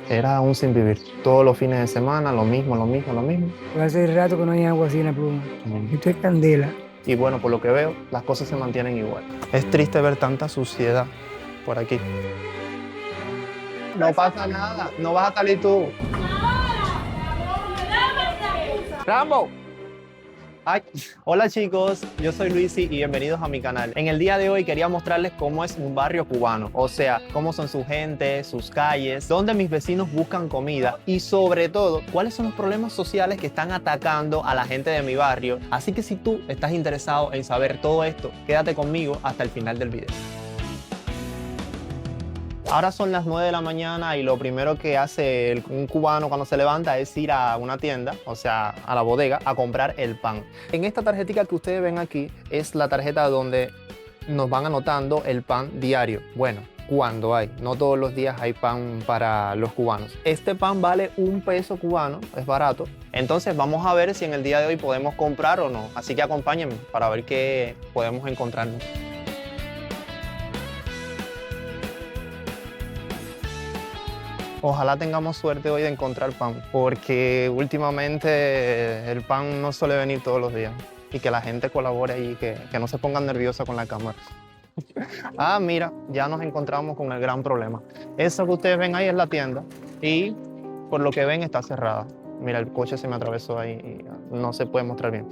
Era un sin vivir. Todos los fines de semana, lo mismo, lo mismo, lo mismo. Hace rato que no hay agua así en la pluma. Esto es candela. Y bueno, por lo que veo, las cosas se mantienen igual. Es triste ver tanta suciedad por aquí. No pasa nada, no vas a salir tú. ¡Rambo! Ay, hola chicos, yo soy Luisi y bienvenidos a mi canal. En el día de hoy quería mostrarles cómo es un barrio cubano, o sea, cómo son su gente, sus calles, dónde mis vecinos buscan comida y sobre todo, cuáles son los problemas sociales que están atacando a la gente de mi barrio. Así que si tú estás interesado en saber todo esto, quédate conmigo hasta el final del video. Ahora son las 9 de la mañana y lo primero que hace un cubano cuando se levanta es ir a una tienda, o sea, a la bodega, a comprar el pan. En esta tarjetita que ustedes ven aquí es la tarjeta donde nos van anotando el pan diario. Bueno, cuando hay, no todos los días hay pan para los cubanos. Este pan vale $1 cubano, es barato. Entonces vamos a ver si en el día de hoy podemos comprar o no. Así que acompáñenme para ver qué podemos encontrarnos. Ojalá tengamos suerte hoy de encontrar pan, porque últimamente el pan no suele venir todos los días. Y que la gente colabore ahí, que no se pongan nerviosa con la cámara. Ah, mira, ya nos encontramos con el gran problema. Eso que ustedes ven ahí es la tienda y por lo que ven está cerrada. Mira, el coche se me atravesó ahí y no se puede mostrar bien.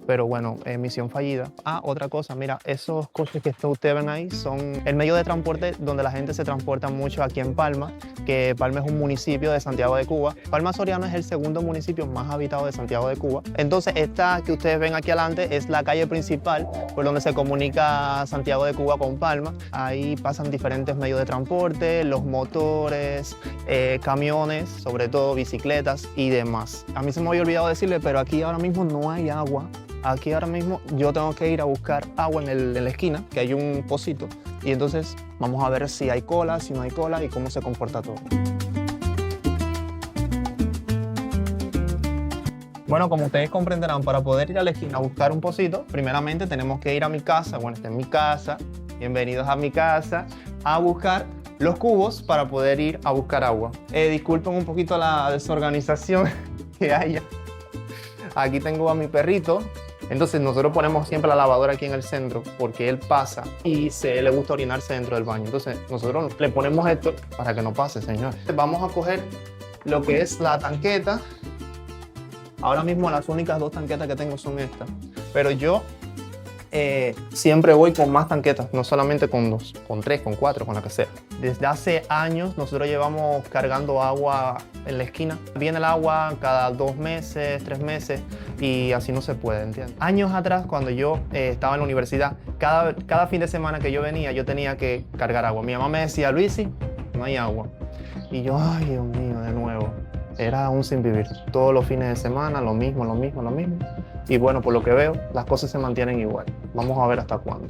Pero bueno, misión fallida. Ah, otra cosa, mira, esos coches que ustedes ven ahí son el medio de transporte donde la gente se transporta mucho aquí en Palma, que Palma es un municipio de Santiago de Cuba. Palma Soriano es el segundo municipio más habitado de Santiago de Cuba. Entonces, esta que ustedes ven aquí adelante es la calle principal por donde se comunica Santiago de Cuba con Palma. Ahí pasan diferentes medios de transporte, los motores, camiones, sobre todo bicicletas y demás. A mí se me había olvidado decirle, pero aquí ahora mismo no hay agua. Aquí ahora mismo yo tengo que ir a buscar agua en la esquina, que hay un pocito. Y entonces vamos a ver si hay cola, si no hay cola y cómo se comporta todo. Bueno, como ustedes comprenderán, para poder ir a la esquina a buscar un pocito, primeramente tenemos que ir a mi casa. Bueno, esta es mi casa. Bienvenidos a mi casa a buscar los cubos para poder ir a buscar agua. Disculpen un poquito la desorganización que haya. Aquí tengo a mi perrito. Entonces nosotros ponemos siempre la lavadora aquí en el centro porque él pasa y le gusta orinarse dentro del baño. Entonces nosotros le ponemos esto para que no pase, señor. Vamos a coger lo que es la tanqueta. Ahora mismo las únicas 2 tanquetas que tengo son estas. Pero yo siempre voy con más tanquetas, no solamente con 2, con 3, con 4, con la que sea. Desde hace años nosotros llevamos cargando agua en la esquina. Viene el agua cada 2 meses, 3 meses y así no se puede, ¿entiendes? Años atrás, cuando yo estaba en la universidad, cada fin de semana que yo venía, yo tenía que cargar agua. Mi mamá me decía, Luisi, no hay agua. Y yo, ay, Dios mío, de nuevo. Era un sin vivir. Todos los fines de semana, lo mismo, lo mismo, lo mismo. Y bueno, por lo que veo, las cosas se mantienen igual. Vamos a ver hasta cuándo.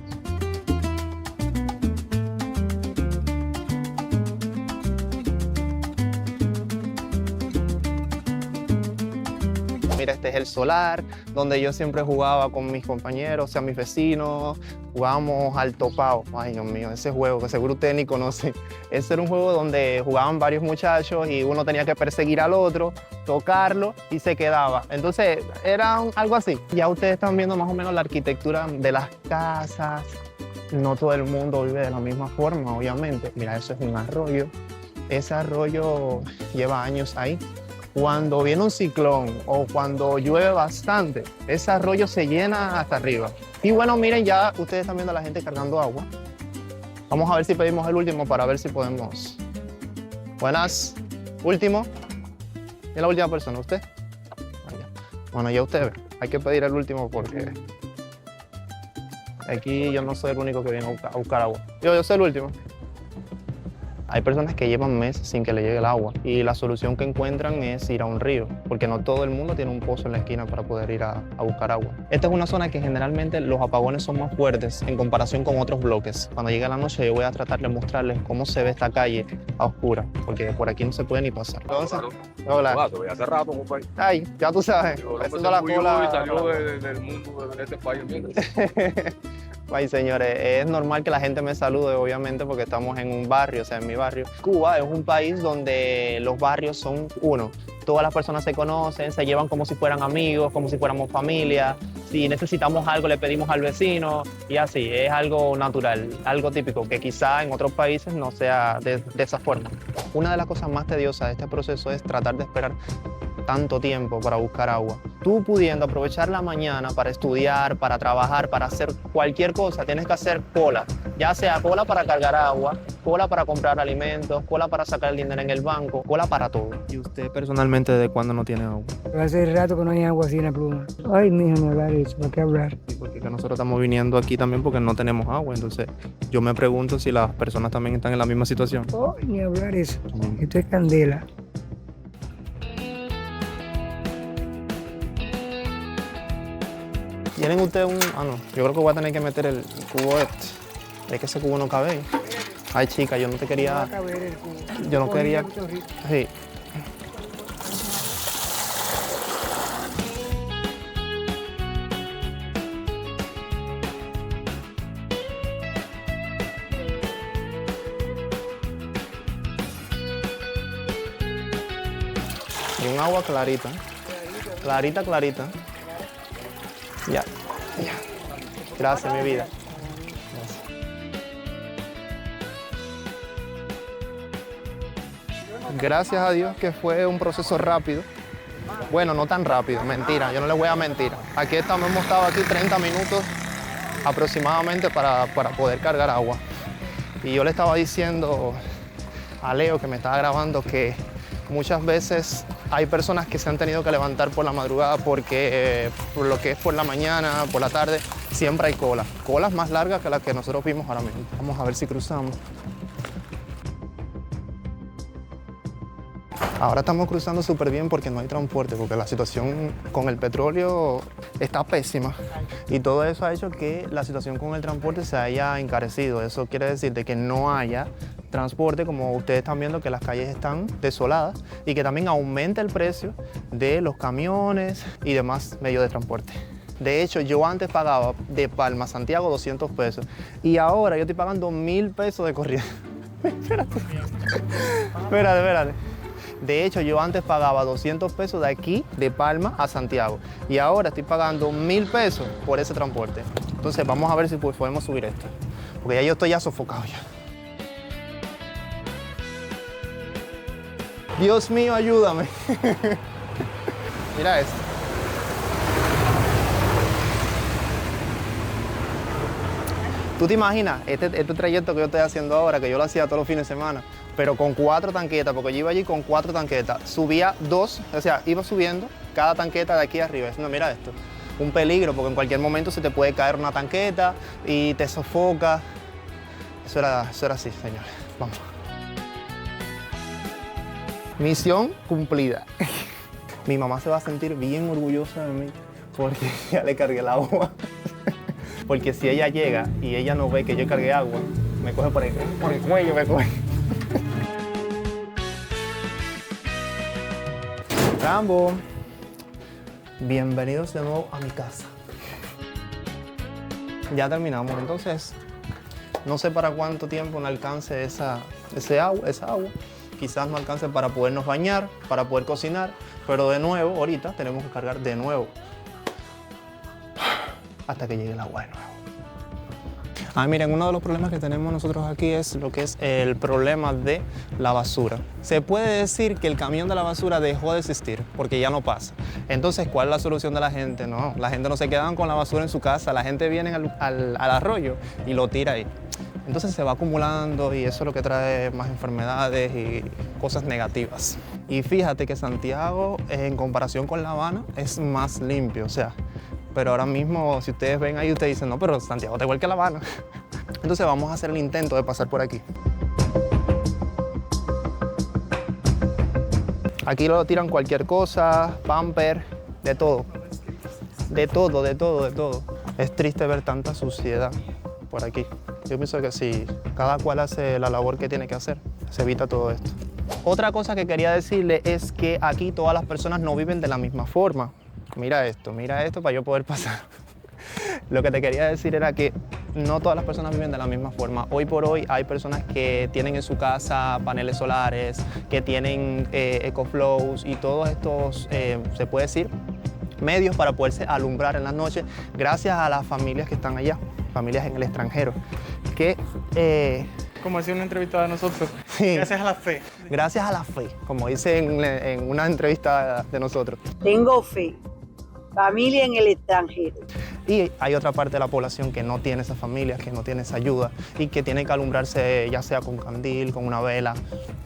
Mira, este es el solar, donde yo siempre jugaba con mis compañeros, o sea, mis vecinos. Jugábamos al topao. Ay, Dios mío, ese juego que seguro ustedes ni conocen. Ese era un juego donde jugaban varios muchachos y uno tenía que perseguir al otro, tocarlo y se quedaba. Entonces, era algo así. Ya ustedes están viendo más o menos la arquitectura de las casas. No todo el mundo vive de la misma forma, obviamente. Mira, eso es un arroyo. Ese arroyo lleva años ahí. Cuando viene un ciclón o cuando llueve bastante, ese arroyo se llena hasta arriba. Y bueno, miren, ya ustedes están viendo a la gente cargando agua. Vamos a ver si pedimos el último para ver si podemos. Buenas. Último. ¿Es la última persona? ¿Usted? Bueno, ya usted ve. Hay que pedir el último porque aquí yo no soy el único que viene a buscar agua. Yo soy el último. Hay personas que llevan meses sin que le llegue el agua y la solución que encuentran es ir a un río, porque no todo el mundo tiene un pozo en la esquina para poder ir a buscar agua. Esta es una zona que generalmente los apagones son más fuertes en comparación con otros bloques. Cuando llegue la noche yo voy a tratar de mostrarles cómo se ve esta calle a oscura, porque por aquí no se puede ni pasar. Entonces, hola. Hace rato, compadre. Ay, ya tú sabes, haciendo la cola. Y salió del mundo de este país. Ay, señores, es normal que la gente me salude, obviamente, porque estamos en un barrio, o sea, en mi barrio. Cuba es un país donde los barrios son uno. Todas las personas se conocen, se llevan como si fueran amigos, como si fuéramos familia. Si necesitamos algo, le pedimos al vecino y así. Es algo natural, algo típico, que quizá en otros países no sea de esa forma. Una de las cosas más tediosas de este proceso es tratar de esperar tanto tiempo para buscar agua. Tú pudiendo aprovechar la mañana para estudiar, para trabajar, para hacer cualquier cosa, tienes que hacer cola. Ya sea cola para cargar agua, cola para comprar alimentos, cola para sacar el dinero en el banco, cola para todo. ¿Y usted personalmente desde cuándo no tiene agua? Hace rato que no hay agua así en la pluma. Ay, mijo, no hablar eso, ¿para qué hablar? Sí, porque nosotros estamos viniendo aquí también porque no tenemos agua, entonces yo me pregunto si las personas también están en la misma situación. Ay, ni hablar eso. Esto es candela. ¿Tienen ustedes un...? Ah, no. Yo creo que voy a tener que meter el cubo este. Es que ese cubo no cabe ahí. Ay, chica, yo no te quería... Yo no quería... Sí. Y un agua clarita. Clarita, clarita. Ya, ya. Gracias, mi vida. Gracias a Dios que fue un proceso rápido. Bueno, no tan rápido, mentira, yo no les voy a mentir. Aquí hemos estado aquí 30 minutos aproximadamente para poder cargar agua. Y yo le estaba diciendo a Leo, que me estaba grabando, que muchas veces hay personas que se han tenido que levantar por la madrugada porque por lo que es por la mañana, por la tarde, siempre hay colas. Colas más largas que las que nosotros vimos ahora mismo. Vamos a ver si cruzamos. Ahora estamos cruzando súper bien porque no hay transporte, porque la situación con el petróleo está pésima. Y todo eso ha hecho que la situación con el transporte se haya encarecido. Eso quiere decir de que no haya transporte, como ustedes están viendo que las calles están desoladas, y que también aumenta el precio de los camiones y demás medios de transporte. De hecho, yo antes pagaba de Palma a Santiago 200 pesos y ahora yo estoy pagando 1.000 pesos de corriente. Espérate. De hecho, yo antes pagaba 200 pesos de aquí, de Palma a Santiago, y ahora estoy pagando 1.000 pesos por ese transporte. Entonces vamos a ver si podemos subir esto, porque ya yo estoy ya sofocado ya. Dios mío, ayúdame. Mira esto. ¿Tú te imaginas este trayecto que yo estoy haciendo ahora, que yo lo hacía todos los fines de semana, pero con 4 tanquetas, porque yo iba allí con 4 tanquetas, subía 2, o sea, iba subiendo cada tanqueta de aquí arriba? No, mira esto, un peligro, porque en cualquier momento se te puede caer una tanqueta y te sofoca. Eso era así, señores. Vamos. Misión cumplida. Mi mamá se va a sentir bien orgullosa de mí porque ya le cargué el agua. Porque si ella llega y ella no ve que yo cargué agua, me coge por el cuello, me coge. Rambo, bienvenidos de nuevo a mi casa. Ya terminamos, entonces no sé para cuánto tiempo no alcance esa agua. Quizás no alcance para podernos bañar, para poder cocinar, pero de nuevo, ahorita tenemos que cargar de nuevo hasta que llegue el agua de nuevo. Miren, uno de los problemas que tenemos nosotros aquí es lo que es el problema de la basura. Se puede decir que el camión de la basura dejó de existir porque ya no pasa. Entonces, ¿cuál es la solución de la gente? No, la gente no se queda con la basura en su casa, la gente viene al arroyo y lo tira ahí. Entonces se va acumulando y eso es lo que trae más enfermedades y cosas negativas. Y fíjate que Santiago, en comparación con La Habana, es más limpio, o sea, pero ahora mismo, si ustedes ven ahí, ustedes dicen, no, pero Santiago está igual que La Habana. Entonces vamos a hacer el intento de pasar por aquí. Aquí lo tiran cualquier cosa, pamper, de todo. De todo. Es triste ver tanta suciedad por aquí. Yo pienso que si cada cual hace la labor que tiene que hacer, se evita todo esto. Otra cosa que quería decirle es que aquí todas las personas no viven de la misma forma. Mira esto para yo poder pasar. Lo que te quería decir era que no todas las personas viven de la misma forma. Hoy por hoy hay personas que tienen en su casa paneles solares, que tienen EcoFlows y todos estos, se puede decir, medios para poderse alumbrar en las noches, gracias a las familias que están allá, familias en el extranjero, que... Como decía una entrevista de nosotros, sí, gracias a la fe. Gracias a la fe, como dice en una entrevista de nosotros. Tengo fe, familia en el extranjero. Y hay otra parte de la población que no tiene esas familias, que no tiene esa ayuda y que tiene que alumbrarse ya sea con candil, con una vela,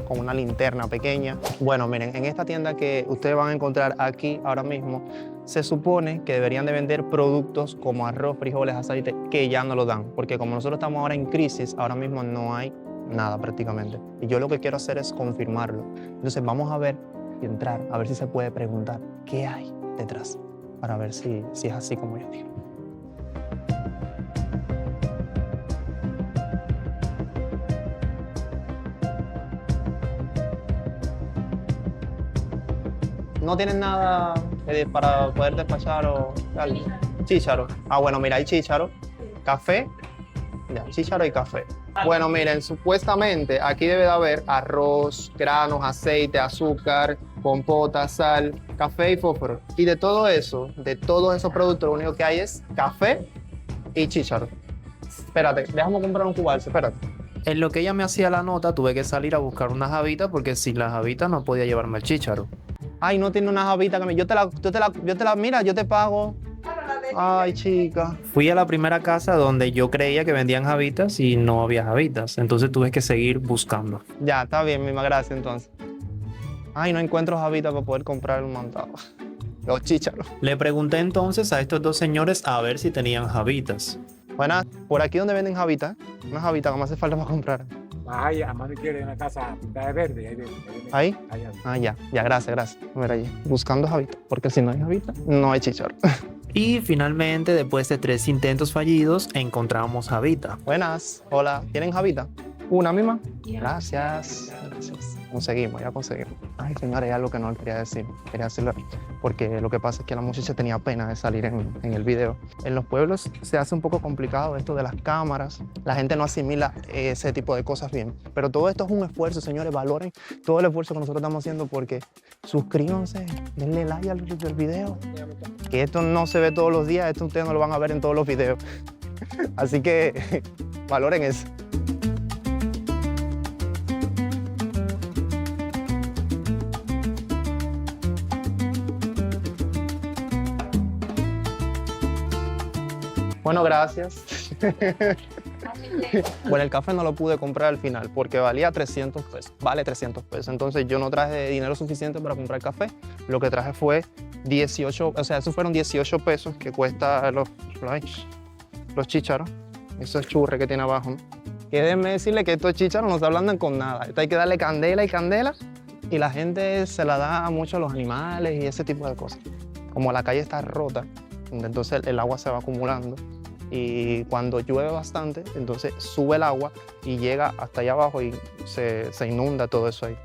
con una linterna pequeña. Bueno, miren, en esta tienda que ustedes van a encontrar aquí ahora mismo, se supone que deberían de vender productos como arroz, frijoles, aceite, que ya no lo dan, porque como nosotros estamos ahora en crisis, ahora mismo no hay nada prácticamente. Y yo lo que quiero hacer es confirmarlo. Entonces vamos a ver y entrar, a ver si se puede preguntar qué hay detrás, para ver si es así como yo digo. ¿No tienen nada para poder despachar o algo? Chícharo. Ah, bueno, mira, hay chícharo, café, ya, chícharo y café. Bueno, miren, supuestamente aquí debe de haber arroz, granos, aceite, azúcar, compota, sal, café y fósforo. Y de todo eso, de todos esos productos, lo único que hay es café y chícharo. Espérate, déjame comprar un cubalse, espérate. En lo que ella me hacía la nota, tuve que salir a buscar unas habitas porque sin las habitas no podía llevarme el chícharo. Ay, no tiene unas habitas que yo te la, mira, yo te pago. Ay, chica. Fui a la primera casa donde yo creía que vendían habitas y no había habitas. Entonces tuve que seguir buscando. Ya, está bien, misma gracia entonces. Ay, no encuentro habitas para poder comprar el montado. Los chícharos. Le pregunté entonces a estos dos señores a ver si tenían habitas. Buenas, por aquí donde venden habitas, unas habitas que me hace falta para comprar. Ahí, a mano izquierda, en una casa pintada de verde. ¿Ahí? Ah, ya, gracias. Mira allí, buscando habitas, porque si no hay habitas, no hay chícharo. Y finalmente, después de 3 intentos fallidos, encontramos habita. Buenas, hola, ¿tienen habita? ¿Una misma? Gracias. Conseguimos. Ay, señora, hay algo que no le quería decir. Quería decirlo porque lo que pasa es que la muchacha tenía pena de salir en el video. En los pueblos se hace un poco complicado esto de las cámaras. La gente no asimila ese tipo de cosas bien. Pero todo esto es un esfuerzo, señores. Valoren todo el esfuerzo que nosotros estamos haciendo porque suscríbanse, denle like al video. Que esto no se ve todos los días. Esto ustedes no lo van a ver en todos los videos. Así que valoren eso. Bueno, gracias. Bueno, el café no lo pude comprar al final porque valía 300 pesos. Vale 300 pesos. Entonces yo no traje dinero suficiente para comprar café. Lo que traje fue 18, o sea, esos fueron 18 pesos que cuesta los chícharos. Esos churres que tiene abajo, ¿no? Que déjenme decirle que estos chícharos no se ablandan con nada. Esto hay que darle candela y candela y la gente se la da mucho a los animales y ese tipo de cosas. Como la calle está rota, entonces el agua se va acumulando y cuando llueve bastante, entonces sube el agua y llega hasta allá abajo y se inunda todo eso ahí.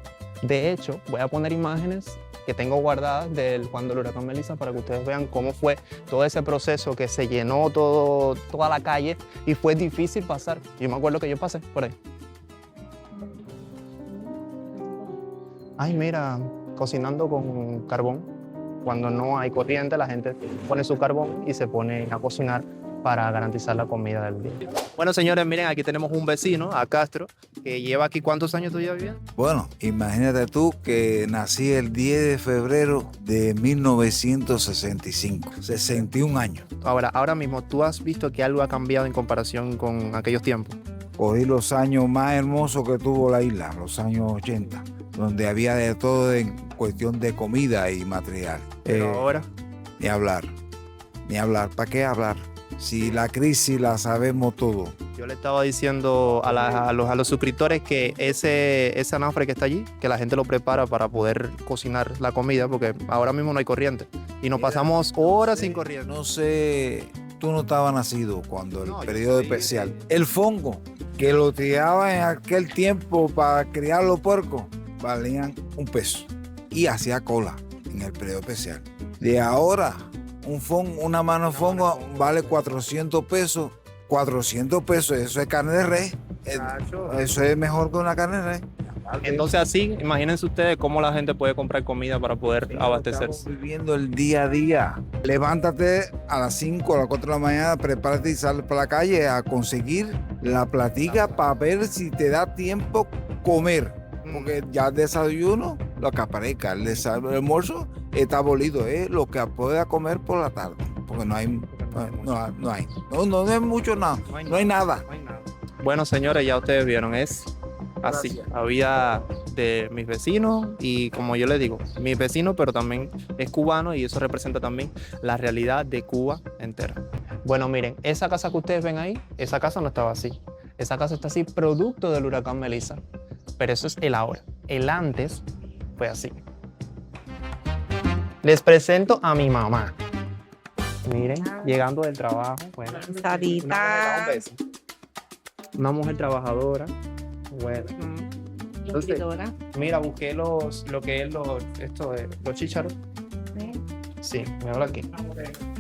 De hecho, voy a poner imágenes que tengo guardadas de cuando el huracán Melissa para que ustedes vean cómo fue todo ese proceso que se llenó toda la calle y fue difícil pasar. Yo me acuerdo que yo pasé por ahí. Ay, mira, cocinando con carbón. Cuando no hay corriente, la gente pone su carbón y se pone a cocinar para garantizar la comida del día. Bueno, señores, miren, aquí tenemos un vecino, a Castro, que lleva aquí, ¿cuántos años tú llevas viviendo? Bueno, imagínate tú que nací el 10 de febrero de 1965, 61 años. Ahora mismo, ¿tú has visto que algo ha cambiado en comparación con aquellos tiempos? Cogí los años más hermosos que tuvo la isla, los años 80, donde había de todo en cuestión de comida y material. Pero ahora... Ni hablar. ¿Para qué hablar? Si la crisis la sabemos todo. Yo le estaba diciendo a los suscriptores que ese anafre que está allí, que la gente lo prepara para poder cocinar la comida, porque ahora mismo no hay corriente. Y nos pasamos horas sin corriente. No sé, tú no estabas nacido cuando el periodo especial. El fongo que lo tiraban en aquel tiempo para criar los puercos, valían $1 y hacía cola en el periodo especial. De ahora, una mano de fongo vale 400 pesos 400 pesos, eso es carne de res. Eso es mejor que una carne de res. Entonces así, imagínense ustedes cómo la gente puede comprar comida para poder abastecerse. Estamos viviendo el día a día. Levántate a las 5 o a las 4 de la mañana, prepárate y sal para la calle a conseguir la platica para ver si te da tiempo comer. Porque ya el desayuno lo que aparezca, el almuerzo está abolido, es lo que pueda comer por la tarde. Porque no hay mucho nada, no hay nada. Bueno, señores, ya ustedes vieron, es así. Gracias. Había de mis vecinos y como yo les digo, mis vecinos, pero también es cubano y eso representa también la realidad de Cuba entera. Bueno, miren, esa casa que ustedes ven ahí, esa casa no estaba así. Esa casa está así producto del huracán Melissa. Pero eso es el ahora. El antes fue así. Les presento a mi mamá. Miren, llegando del trabajo. Bueno, Sadita. una mujer trabajadora. Bueno. Entonces, mira, busqué lo que es los chícharos. Sí, míralo aquí.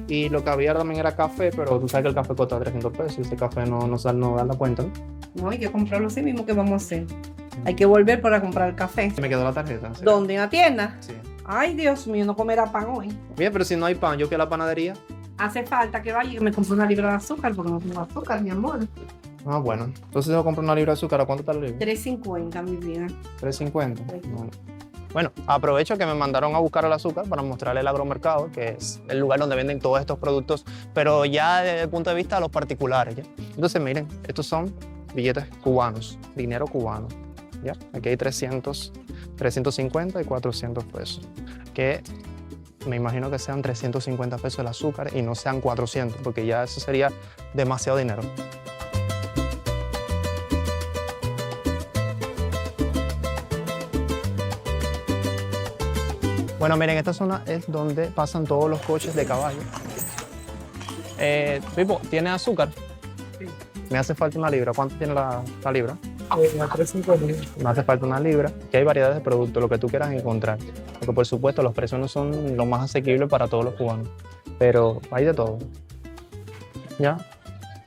Y lo que había también era café, pero tú sabes que el café cuesta 300 pesos y ese café no da la cuenta, ¿no? No, hay que comprarlo así mismo que vamos a hacer. Hay que volver para comprar el café. Me quedó la tarjeta. ¿Sí? ¿Dónde? ¿En la tienda? Sí. Ay, Dios mío, no comerá pan hoy. Bien, pero si no hay pan, yo fui a la panadería. Hace falta que vaya y me compre una libra de azúcar porque no tengo azúcar, mi amor. Ah, bueno. Entonces yo compro una libra de azúcar. ¿A cuánto está la libra? 3.50, mi vida. 3.50. Bueno, aprovecho que me mandaron a buscar el azúcar para mostrarle el agromercado, que es el lugar donde venden todos estos productos, pero ya desde el punto de vista de los particulares, ¿ya? Entonces, miren, estos son billetes cubanos, dinero cubano, ¿ya? Aquí hay 300, 350 y 400 pesos, que me imagino que sean 350 pesos el azúcar y no sean 400, porque ya eso sería demasiado dinero. Bueno, miren, esta zona es donde pasan todos los coches de caballo. Pipo, ¿tiene azúcar? Sí. Me hace falta una libra. ¿Cuánto tiene la libra? 3.50. Me hace falta una libra. Que hay variedades de productos, lo que tú quieras encontrar. Porque por supuesto los precios no son lo más asequibles para todos los cubanos. Pero hay de todo. ¿Ya?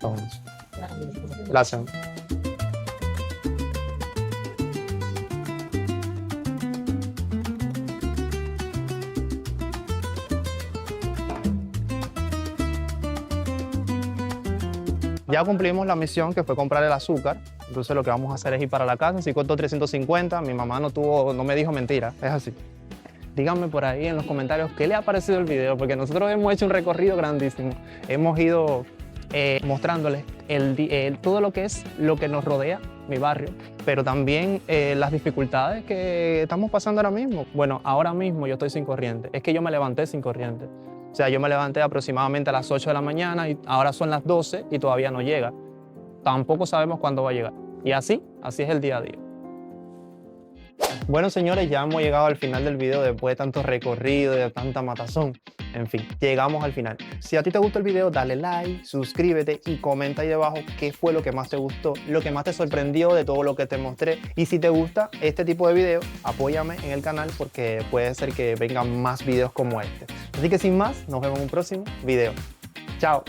Vamos. Gracias. Ya cumplimos la misión que fue comprar el azúcar, entonces lo que vamos a hacer es ir para la casa. Si costó 350, mi mamá no me dijo mentira, es así. Díganme por ahí en los comentarios qué le ha parecido el video, porque nosotros hemos hecho un recorrido grandísimo. Hemos ido mostrándoles todo lo que nos rodea, mi barrio, pero también las dificultades que estamos pasando ahora mismo. Bueno, ahora mismo yo estoy sin corriente, es que yo me levanté sin corriente. O sea, yo me levanté aproximadamente a las 8 de la mañana y ahora son las 12 y todavía no llega. Tampoco sabemos cuándo va a llegar. Y así es el día a día. Bueno, señores, ya hemos llegado al final del video después de tanto recorrido, de tanta matazón. En fin, llegamos al final. Si a ti te gustó el video, dale like, suscríbete y comenta ahí debajo qué fue lo que más te gustó, lo que más te sorprendió de todo lo que te mostré. Y si te gusta este tipo de videos, apóyame en el canal porque puede ser que vengan más videos como este. Así que sin más, nos vemos en un próximo video. Chao.